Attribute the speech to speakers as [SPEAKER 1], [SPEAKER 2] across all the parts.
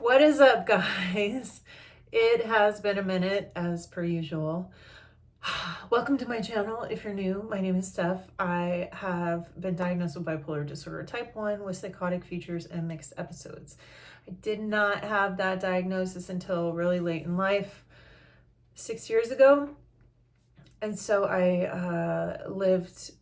[SPEAKER 1] What is up, guys? It has been a minute, as per usual. Welcome to my channel. If you're new, my name is Steph. I have been diagnosed with bipolar disorder type 1 with psychotic features and mixed episodes. I did not have that diagnosis until really late in life, 6 years ago. And so I lived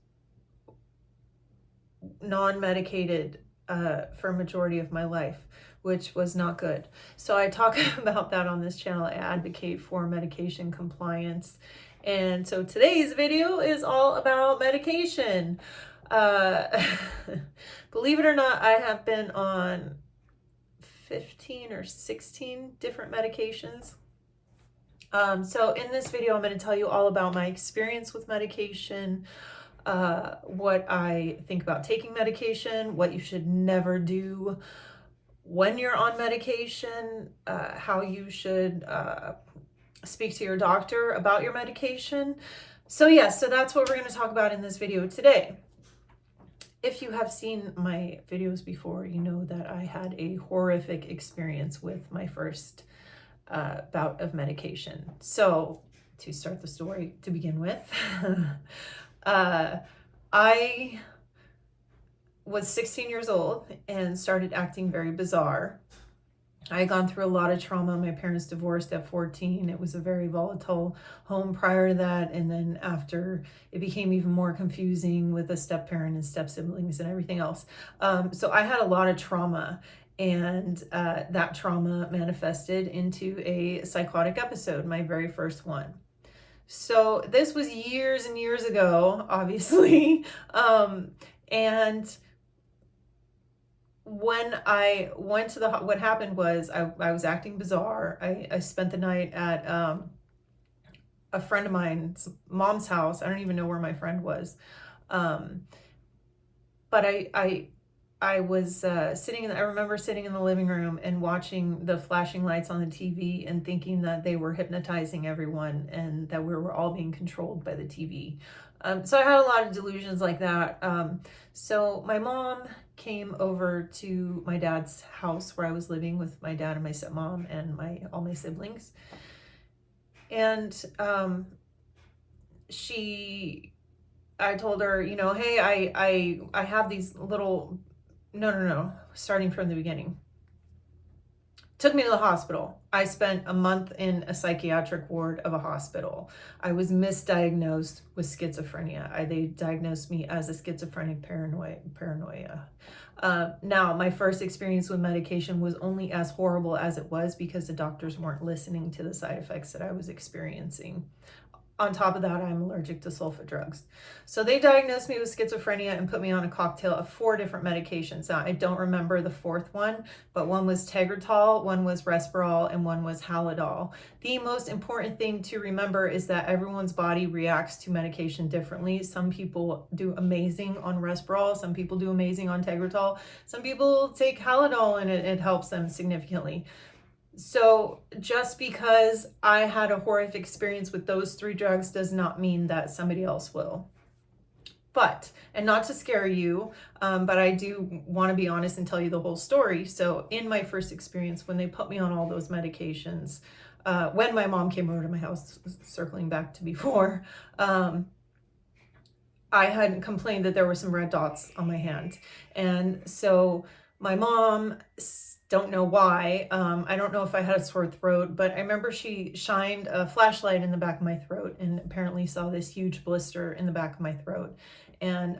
[SPEAKER 1] non-medicated for a majority of my life, which was not good. So I talk about that on this channel. I advocate for medication compliance. And so today's video is all about medication. Believe it or not, I have been on 15 or 16 different medications. So in this video, I'm going to tell you all about my experience with medication, what I think about taking medication, what you should never do when you're on medication, how you should speak to your doctor about your medication. So that's what we're going to talk about in this video today. If you have seen my videos before, you know that I had a horrific experience with my first bout of medication. So to start the story to begin with, I was 16 years old and started acting very bizarre. I had gone through a lot of trauma. My parents divorced at 14. It was a very volatile home prior to that. And then after, it became even more confusing with a step-parent and step-siblings and everything else. So I had a lot of trauma, and that trauma manifested into a psychotic episode, my very first one. So this was years and years ago, obviously. And when I went to what happened was I was acting bizarre. I spent the night at a friend of mine's mom's house. I don't even know where my friend was. But I was I remember sitting in the living room and watching the flashing lights on the TV and thinking that they were hypnotizing everyone and that we were all being controlled by the TV. So I had a lot of delusions like that. So my mom came over to my dad's house where I was living with my dad and my stepmom and all my siblings. And I told her, hey, I have these little, no, starting from the beginning. Took me to the hospital. I spent a month in a psychiatric ward of a hospital. I was misdiagnosed with schizophrenia. They diagnosed me as a schizophrenic paranoia. Now, my first experience with medication was only as horrible as it was because the doctors weren't listening to the side effects that I was experiencing. On top of that, I'm allergic to sulfa drugs. So they diagnosed me with schizophrenia and put me on a cocktail of 4 different medications. Now, I don't remember the 4th one, but one was Tegretol, one was Resperol, and one was Halidol. The most important thing to remember is that everyone's body reacts to medication differently. Some people do amazing on Resperol. Some people do amazing on Tegretol. Some people take Halidol and it helps them significantly. So just because I had a horrific experience with those 3 drugs does not mean that somebody else will. But, and not to scare you, but I do want to be honest and tell you the whole story. So in my first experience, when they put me on all those medications, when my mom came over to my house, circling back to before, I had complained that there were some red dots on my hand. And so my mom, don't know why. I don't know if I had a sore throat, but I remember she shined a flashlight in the back of my throat and apparently saw this huge blister in the back of my throat. And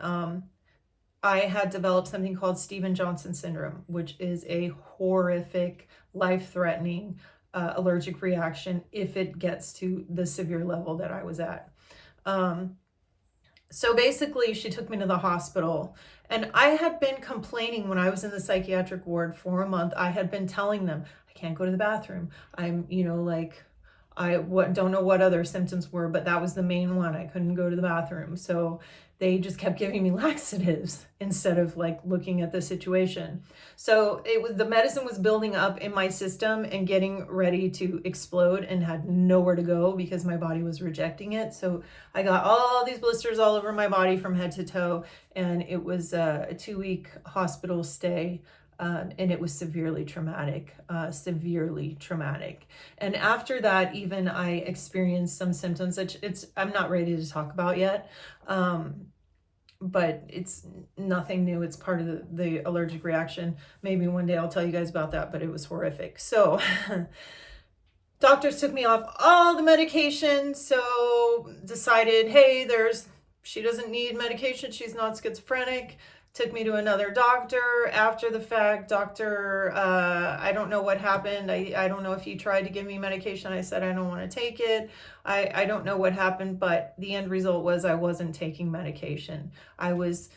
[SPEAKER 1] I had developed something called Stevens-Johnson syndrome, which is a horrific, life-threatening allergic reaction if it gets to the severe level that I was at. So basically, she took me to the hospital, and I had been complaining when I was in the psychiatric ward for a month. I had been telling them, I can't go to the bathroom. I'm, don't know what other symptoms were, but that was the main one. I couldn't go to the bathroom. So they just kept giving me laxatives instead of looking at the situation. So the medicine was building up in my system and getting ready to explode and had nowhere to go because my body was rejecting it. So I got all these blisters all over my body from head to toe, and it was a 2-week hospital stay And it was severely traumatic, severely traumatic. And after that, even I experienced some symptoms that I'm not ready to talk about yet. But it's nothing new. It's part of the allergic reaction. Maybe one day I'll tell you guys about that, but it was horrific. So doctors took me off all the medication. So decided, hey, she doesn't need medication. She's not schizophrenic. Took me to another doctor after the fact. Doctor, I don't know what happened. I don't know if he tried to give me medication. I said, I don't want to take it. I don't know what happened, but the end result was I wasn't taking medication. I was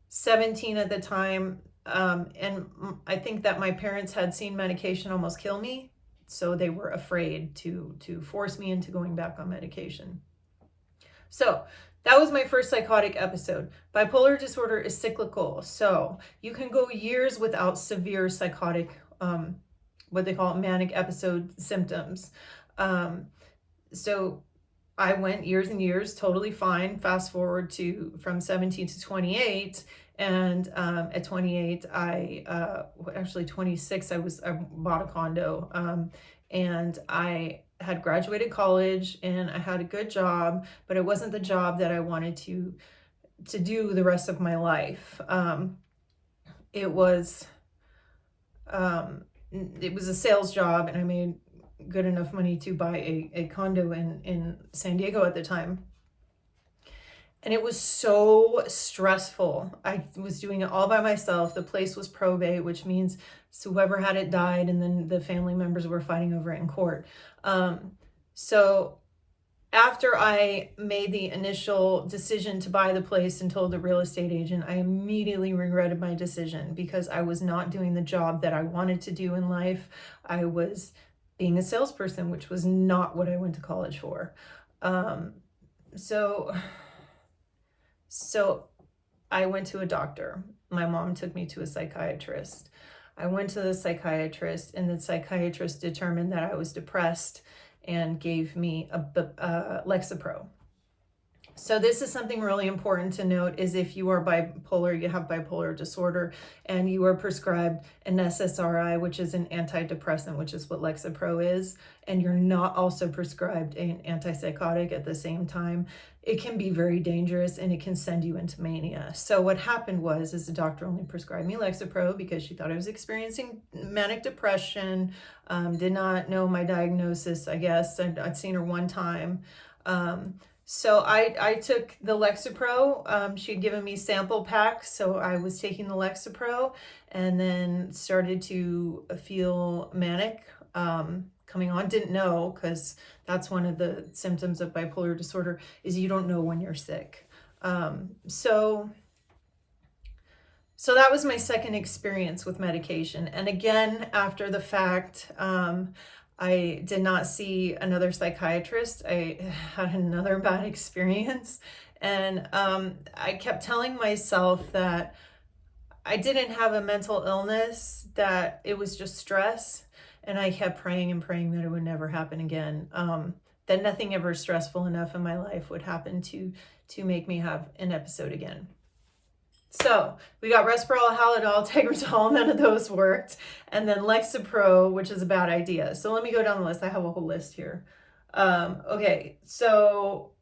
[SPEAKER 1] 17 at the time. And I think that my parents had seen medication almost kill me. So they were afraid to force me into going back on medication. So that was my first psychotic episode. Bipolar disorder is cyclical. So you can go years without severe psychotic, what they call manic episode symptoms. So I went years and years totally fine. Fast forward from 17 to 28. And at 28, actually 26, I bought a condo, and I had graduated college and I had a good job, but it wasn't the job that I wanted to do the rest of my life. It was a sales job, and I made good enough money to buy a condo in San Diego at the time. And it was so stressful. I was doing it all by myself. The place was probate, which means whoever had it died, and then the family members were fighting over it in court. So after I made the initial decision to buy the place and told the real estate agent, I immediately regretted my decision because I was not doing the job that I wanted to do in life. I was being a salesperson, which was not what I went to college for. So I went to a doctor. My mom took me to a psychiatrist. I went to the psychiatrist, and the psychiatrist determined that I was depressed and gave me a Lexapro. So this is something really important to note, is if you are bipolar, you have bipolar disorder, and you are prescribed an SSRI, which is an antidepressant, which is what Lexapro is, and you're not also prescribed an antipsychotic at the same time, it can be very dangerous and it can send you into mania. So what happened was the doctor only prescribed me Lexapro because she thought I was experiencing manic depression, did not know my diagnosis, I guess. I'd seen her one time. So I took the Lexapro. She had given me sample packs, so I was taking the Lexapro and then started to feel manic coming on. Didn't know, because that's one of the symptoms of bipolar disorder, is you don't know when you're sick. So that was my second experience with medication. And again, after the fact, I did not see another psychiatrist. I had another bad experience. And I kept telling myself that I didn't have a mental illness, that it was just stress. And I kept praying and praying that it would never happen again. That nothing ever stressful enough in my life would happen to make me have an episode again. So we got Resperol, Halidol, Tegretol, none of those worked. And then Lexapro, which is a bad idea. So let me go down the list. I have a whole list here. Okay, so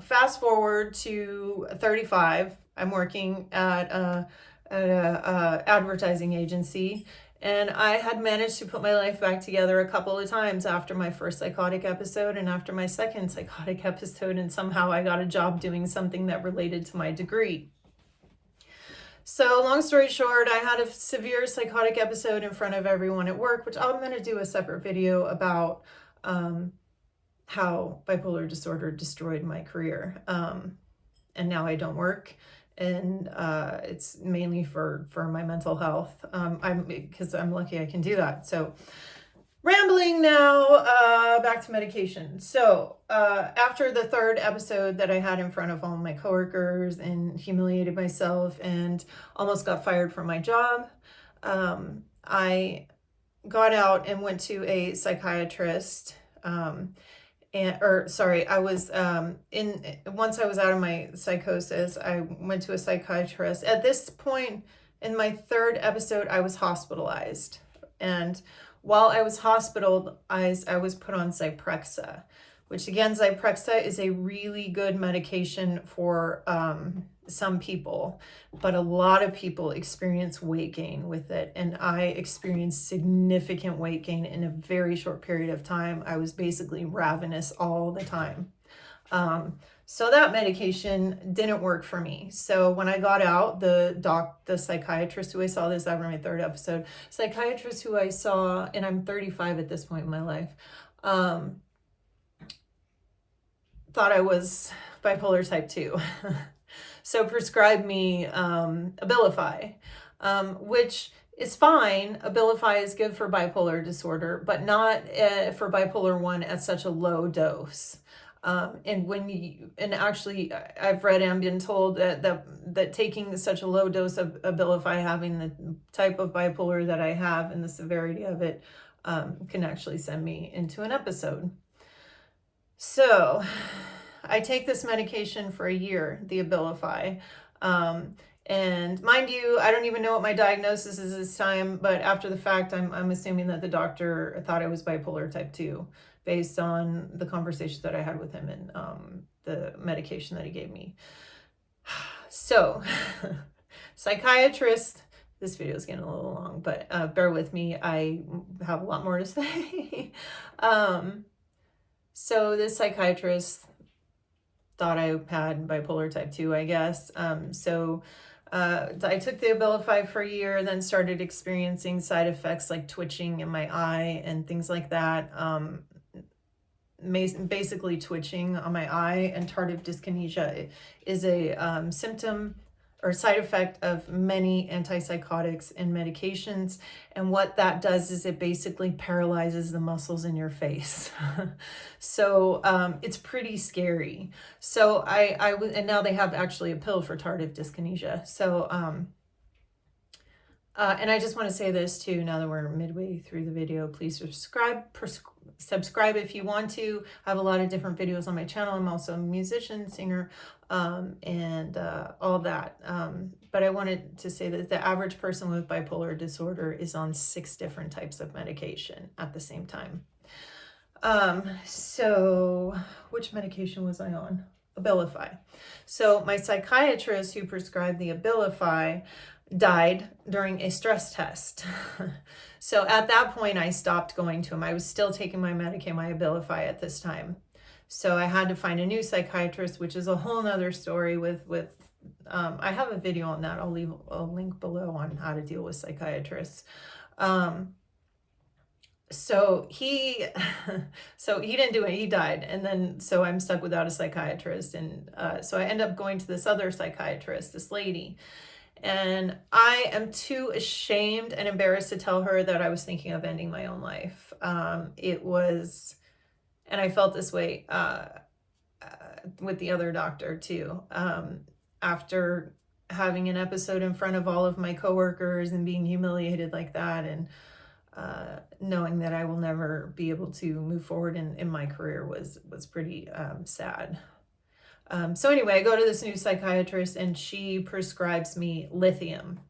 [SPEAKER 1] fast forward to 35. I'm working at a advertising agency. And I had managed to put my life back together a couple of times after my first psychotic episode and after my second psychotic episode. And somehow I got a job doing something that related to my degree. So long story short, I had a severe psychotic episode in front of everyone at work, which I'm going to do a separate video about how bipolar disorder destroyed my career. And now I don't work. And it's mainly for my mental health. Because I'm lucky I can do that. So rambling now, back to medication. So after the third episode that I had in front of all my coworkers and humiliated myself and almost got fired from my job, I got out and went to a psychiatrist. Once I was out of my psychosis, I went to a psychiatrist. At this point, In my third episode, I was hospitalized. And while I was hospitalized, I was put on Zyprexa, which again, Zyprexa is a really good medication for some people, but a lot of people experience weight gain with it. And I experienced significant weight gain in a very short period of time. I was basically ravenous all the time. So that medication didn't work for me. So when I got out, the psychiatrist who I saw, this after my third episode, psychiatrist who I saw, and I'm 35 at this point in my life, thought I was bipolar type 2. So prescribed me Abilify, which is fine. Abilify is good for bipolar disorder, but not for bipolar 1 at such a low dose. And actually I've read and been told that taking such a low dose of Abilify, having the type of bipolar that I have and the severity of it, can actually send me into an episode. So I take this medication for a year, the Abilify. And mind you, I don't even know what my diagnosis is this time, but after the fact, I'm assuming that the doctor thought I was bipolar type 2 based on the conversations that I had with him and the medication that he gave me. So, psychiatrist, this video is getting a little long, but bear with me. I have a lot more to say. So this psychiatrist thought I had bipolar type 2, I guess. So I took the Abilify for a year, then started experiencing side effects like twitching in my eye and things like that. Basically twitching on my eye, and tardive dyskinesia is a symptom or side effect of many antipsychotics and medications. And what that does is it basically paralyzes the muscles in your face. So it's pretty scary. So and now they have actually a pill for tardive dyskinesia. So, and I just want to say this too, now that we're midway through the video, please subscribe if you want to. I have a lot of different videos on my channel. I'm also a musician, singer, and all that. But I wanted to say that the average person with bipolar disorder is on 6 different types of medication at the same time. So which medication was I on? Abilify. So my psychiatrist who prescribed the Abilify died during a stress test. So at that point, I stopped going to him. I was still taking my Medicaid, my Abilify at this time. So I had to find a new psychiatrist, which is a whole nother story with I have a video on that. I'll leave a link below on how to deal with psychiatrists. So he didn't do it. He died. And then, so I'm stuck without a psychiatrist. And so I end up going to this other psychiatrist, this lady. And I am too ashamed and embarrassed to tell her that I was thinking of ending my own life. And I felt this way with the other doctor too. After having an episode in front of all of my coworkers and being humiliated like that, and knowing that I will never be able to move forward in my career was pretty sad. So anyway, I go to this new psychiatrist and she prescribes me lithium.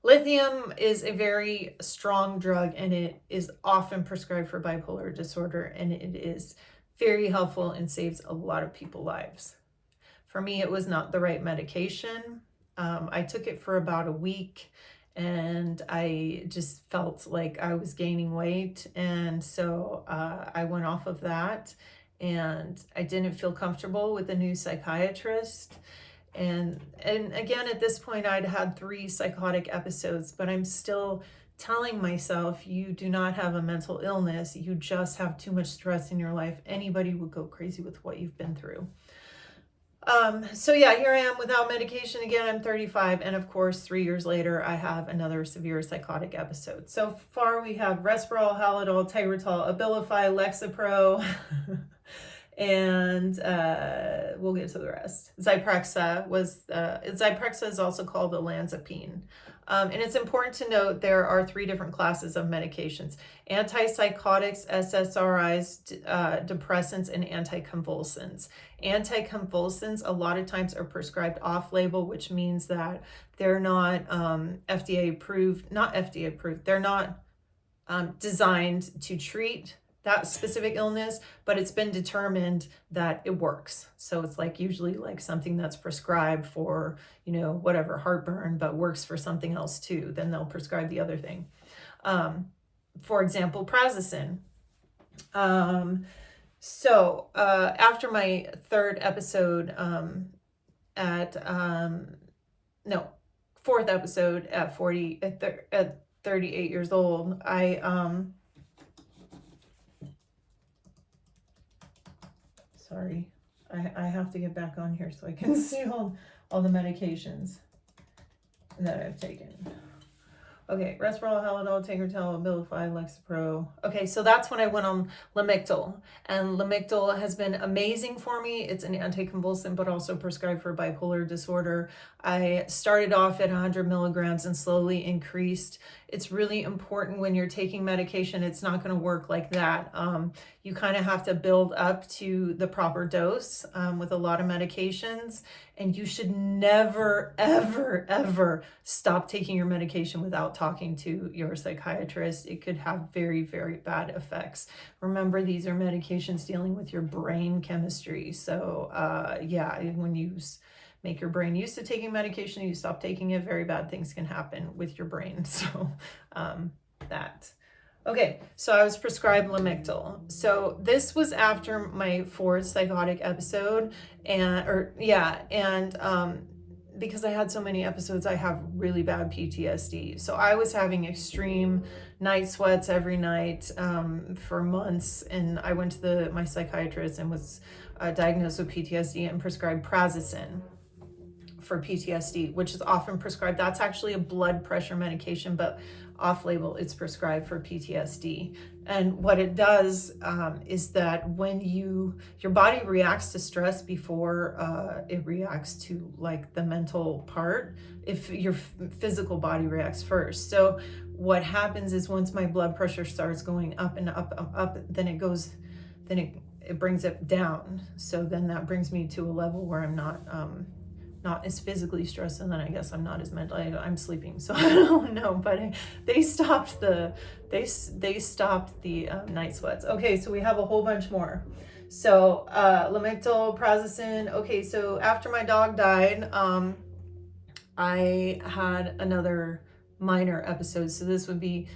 [SPEAKER 1] Lithium is a very strong drug and it is often prescribed for bipolar disorder, and it is very helpful and saves a lot of people's lives. For me, it was not the right medication. I took it for about a week and I just felt like I was gaining weight. And so I went off of that. And I didn't feel comfortable with the new psychiatrist. And again, at this point, I'd had 3 psychotic episodes, but I'm still telling myself, you do not have a mental illness. You just have too much stress in your life. Anybody would go crazy with what you've been through. So yeah, here I am without medication again. I'm 35. And of course, 3 years later, I have another severe psychotic episode. So far, we have Resperol, Halidol, Tegretol, Abilify, Lexapro. And we'll get to the rest. Zyprexa is also called olanzapine. And it's important to note there are 3 different classes of medications: antipsychotics, SSRIs, depressants, and anticonvulsants. Anticonvulsants a lot of times are prescribed off-label, which means that they're not FDA approved, they're not designed to treat that specific illness, but it's been determined that it works. So it's like usually like something that's prescribed for, whatever, heartburn, but works for something else too. Then they'll prescribe the other thing. For example, Trazadone. After my 3rd episode fourth episode at 38 years old, sorry, I have to get back on here so I can see all the medications that I've taken. Okay, Resveratrol, Halidol, Tegretol, Abilify, Lexapro. Okay, so that's when I went on Lamictal. And Lamictal has been amazing for me. It's an anticonvulsant, but also prescribed for bipolar disorder. I started off at 100 milligrams and slowly increased. It's really important when you're taking medication, it's not going to work like that. You kind of have to build up to the proper dose with a lot of medications. And you should never, ever, ever stop taking your medication without talking to your psychiatrist. It could have very, very bad effects. Remember, these are medications dealing with your brain chemistry. So when you make your brain used to taking medication, you stop taking it, very bad things can happen with your brain. So Okay, so I was prescribed Lamictal. So this was after my 4th psychotic episode, because I had so many episodes, I have really bad PTSD. So I was having extreme night sweats every night for months, and I went to my psychiatrist and was diagnosed with PTSD and prescribed Trazadone for PTSD, which is often prescribed. That's actually a blood pressure medication, but off-label, it's prescribed for PTSD. And what it does is that when your body reacts to stress before it reacts to like the mental part, if your physical body reacts first. So what happens is once my blood pressure starts going up and up, then it brings it down. So then that brings me to a level where I'm not as physically stressed, and then I guess I'm not as mentally. I'm sleeping, so I don't know. But they stopped the night sweats. Okay, so we have a whole bunch more. So Lamictal, Trazadone. Okay, so after my dog died, I had another minor episode. So this would be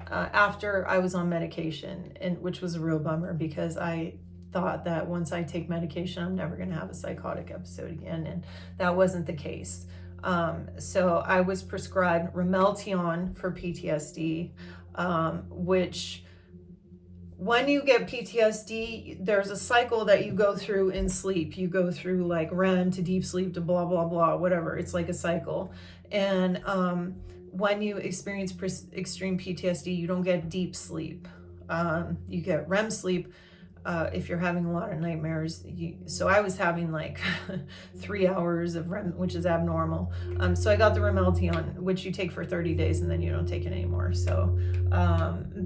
[SPEAKER 1] after I was on medication, and which was a real bummer because I thought that once I take medication, I'm never going to have a psychotic episode again, and that wasn't the case. So I was prescribed Remelon for PTSD, which when you get PTSD, there's a cycle that you go through in sleep. You go through like REM to deep sleep to blah, blah, blah, whatever. It's like a cycle. And when you experience extreme PTSD, you don't get deep sleep. You get REM sleep. If you're having a lot of nightmares. So I was having like 3 hours of REM, which is abnormal. So I got the Remelon, which you take for 30 days and then you don't take it anymore. So the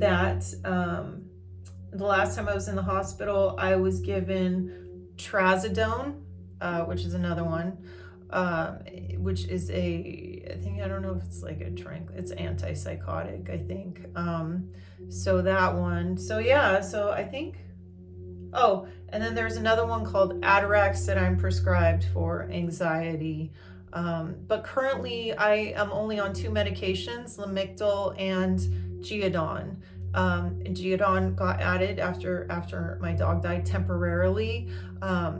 [SPEAKER 1] last time I was in the hospital, I was given Trazadone, which is another one, which is I don't know if it's like it's antipsychotic, I think. So that one. So yeah, so I think. Oh, and then there's another one called Atarax that I'm prescribed for anxiety. But currently I am only on 2 medications, Lamictal and Geodon. Geodon got added after my dog died temporarily.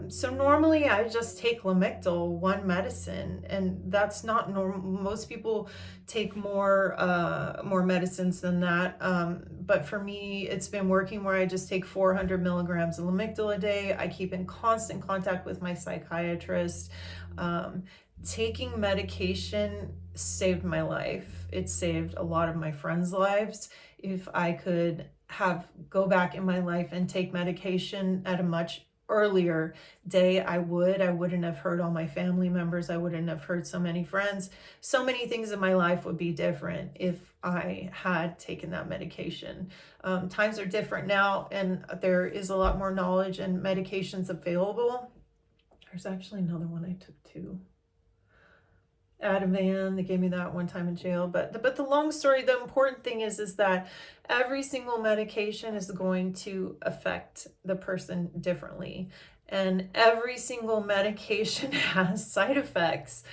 [SPEAKER 1] So normally I just take Lamictal, 1 medicine, and that's not normal. Most people take more medicines than that. But for me, it's been working where I just take 400 milligrams of Lamictal a day. I keep in constant contact with my psychiatrist. Taking medication saved my life. It saved a lot of my friends' lives. If I could go back in my life and take medication at a much earlier day, I wouldn't have hurt all my family members. I wouldn't have hurt so many friends. So many things in my life would be different if I had taken that medication. Times are different now, and there is a lot more knowledge and medications available. There's actually another one I took too. Ativan, they gave me that one time in jail. But the long story, the important thing is that every single medication is going to affect the person differently. And every single medication has side effects.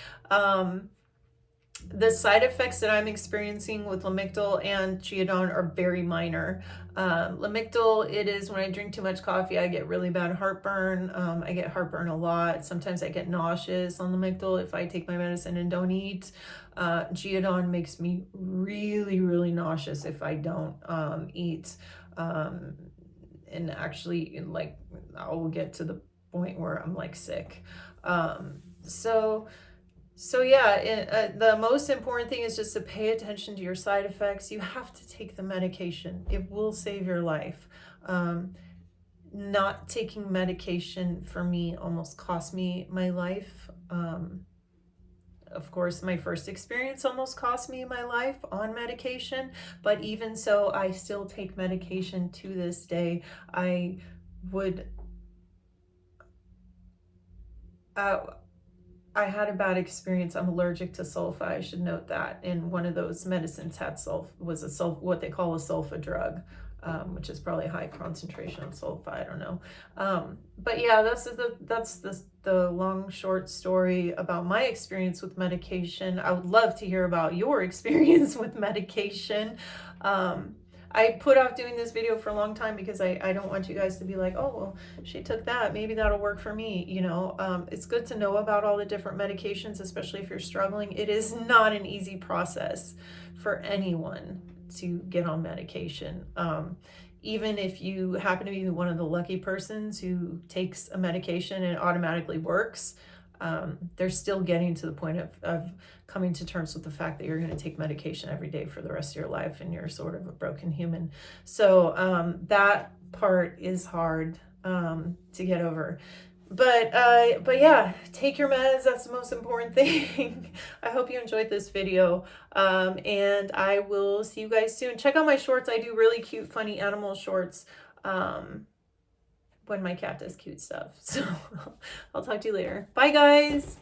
[SPEAKER 1] The side effects that I'm experiencing with Lamictal and Trazadone are very minor. Lamictal, it is when I drink too much coffee, I get really bad heartburn. I get heartburn a lot. Sometimes I get nauseous on Lamictal if I take my medicine and don't eat. Trazadone makes me really, really nauseous if I don't eat. And actually, like, I will get to the point where I'm like sick. So yeah, the most important thing is just to pay attention to your side effects. You have to take the medication. It will save your life. Not taking medication for me almost cost me my life. Of course, my first experience almost cost me my life on medication, but even so, I still take medication to this day. I had a bad experience. I'm allergic to sulfa. I should note that. And one of those medicines had what they call a sulfa drug, which is probably a high concentration of sulfa. I don't know. But yeah, that's the long short story about my experience with medication. I would love to hear about your experience with medication. I put off doing this video for a long time because I don't want you guys to be like, oh, well, she took that. Maybe that'll work for me. You know, it's good to know about all the different medications, especially if you're struggling. It is not an easy process for anyone to get on medication. Even if you happen to be one of the lucky persons who takes a medication and it automatically works, they're still getting to the point of coming to terms with the fact that you're going to take medication every day for the rest of your life and you're sort of a broken human. So that part is hard to get over. But yeah, take your meds. That's the most important thing. I hope you enjoyed this video. And I will see you guys soon. Check out my shorts. I do really cute, funny animal shorts. When my cat does cute stuff. So I'll talk to you later. Bye, guys.